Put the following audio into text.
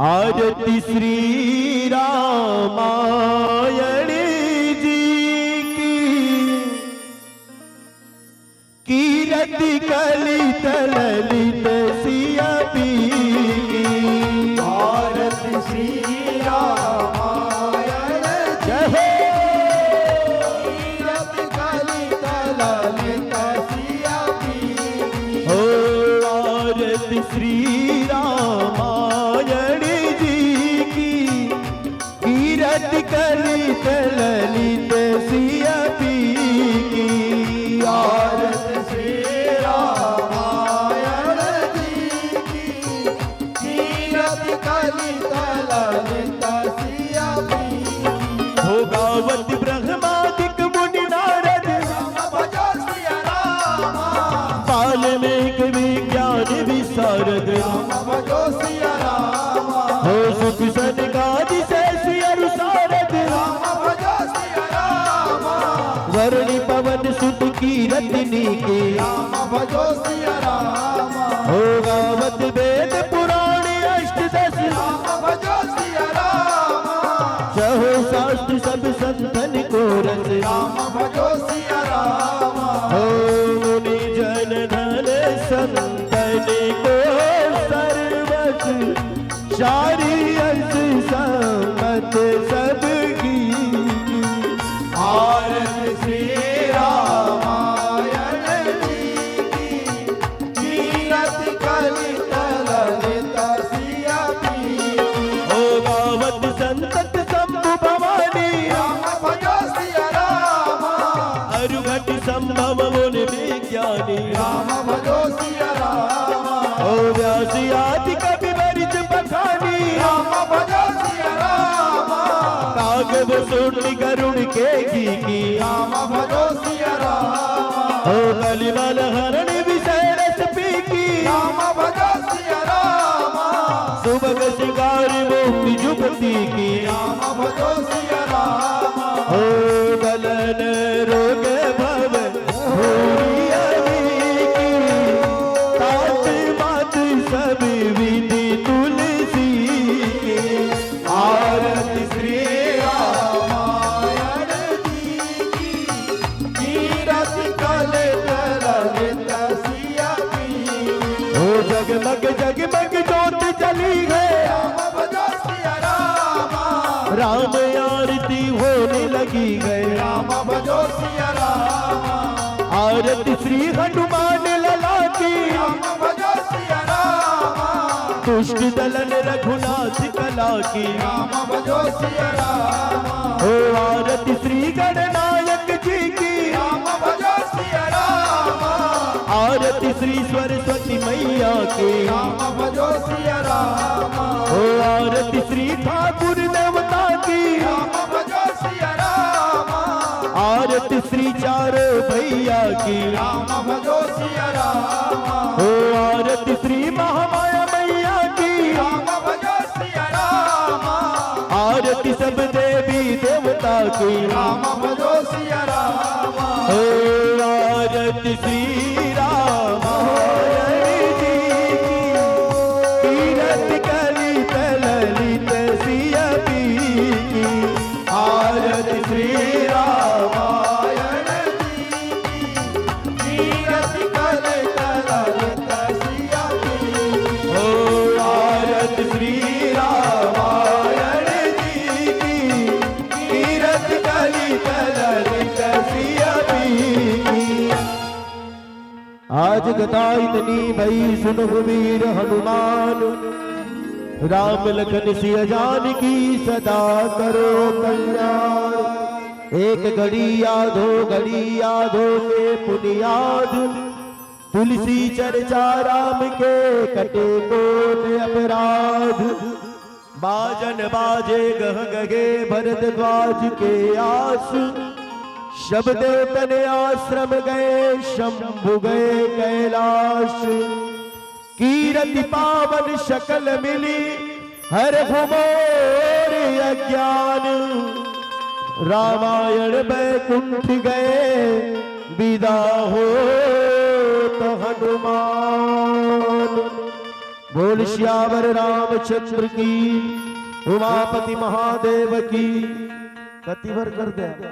आरती श्री रामायण जी की, कीरति कलित ललित सिया पी की। आरती श्री रामायण जय हो। कीरति कलित ललित सिया पी। हो आरती श्री रामायण जी की, कीरति कलित ललित सिया पी की। आरती श्री रामायण जी की, कीरति कलित ललित सिया पी। हो गावत ब्रह्मादिक मुनि नारद, भजो सिया रामा। वाल्मीक विज्ञान विशारद, भजो सिया रामा। हो सुख सनकादि शेष अनुसारद। भजो सिया रामा। वर्णि पवन सुत कीरतिनी के, भजो सिया रामा। हो गावत वेद पुराण अष्टदश। भजो सिया रामा। सहो शास्त्र सब संतन को रस। भजो सिया रामा। हो मुनि जन धन संतन को सर्वस, सारी अंश सम्मत सबकी। आरती श्री रामायण जी की, कीरति कलित ललित सिया पी। हो गावत संतत शंभु भवानी, भजो सिया रामा। अरुघट संभव मुनि विज्ञानी। भजो सिया रामा। हो व्यास आदि कवि बरिज बखानी। भजो सिया रामा। कागव सुनि गरुड़ के की। भजो सिया रामा। हो कलिमल हरण विषय रस पी की। भजो सिया रामा। सुबह शिकार मुक्ति जुगती की। भजो सिया रामा। हो गलन रोग भव भूरि की, तात मात सब विधि तुलसी की। आरती श्री रामायण जी की, कीरति कलित ललित सिया पी। हो जगमग जगमग ज्योत जली है, भजो सिया रामा। राम आरती होने लगी है। भजो सिया रामा। आरती श्री हनुमान लला की, भजो सिया रामा। दुष्ट दलन रघुनाथ कला की। भजो सिया रामा। हो आरती श्री गणनायक जी की, भजो सिया रामा। आरती श्री सरस्वती मैया की। भजो सिया रामा। हो आरती श्री ठाकुर देवता की, भजो सिया रामा। आरती श्री चारों भैया की। भजो सिया रामा। हो आरती श्री महामाया मैया की, भजो सिया रामा। आरती सब देवी देवता की। भजो सिया रामा। हो आरती श्री रामायण जी की, कीरति कलित ललित सिया पी की। आरती श्री रामायण जी की, कीरति कलित ललित सिया पी। हो आरती श्री रामायण जी की, कीरति कलित ललित सिया पी की। आज कथा इतनी भई सुनो वीर हनुमान, राम लखन सिया जानकी सदा करो कल्याण। एक घड़ी यादो के पुनियाद, तुलसी चर्चा राम के कटे कोट अपराध। बाजन बाजे गह गगे भरद्वाज के आस, शब्द तने आश्रम गए शंभु गए कैलाश। कीरति पावन शकल मिली हर घुमोर अज्ञान, रामायण बैकुंठ गए विदा हो तो हनुमान। बोल श्यावर रामचंद्र की, उमापति महादेव की। कति भर कर दे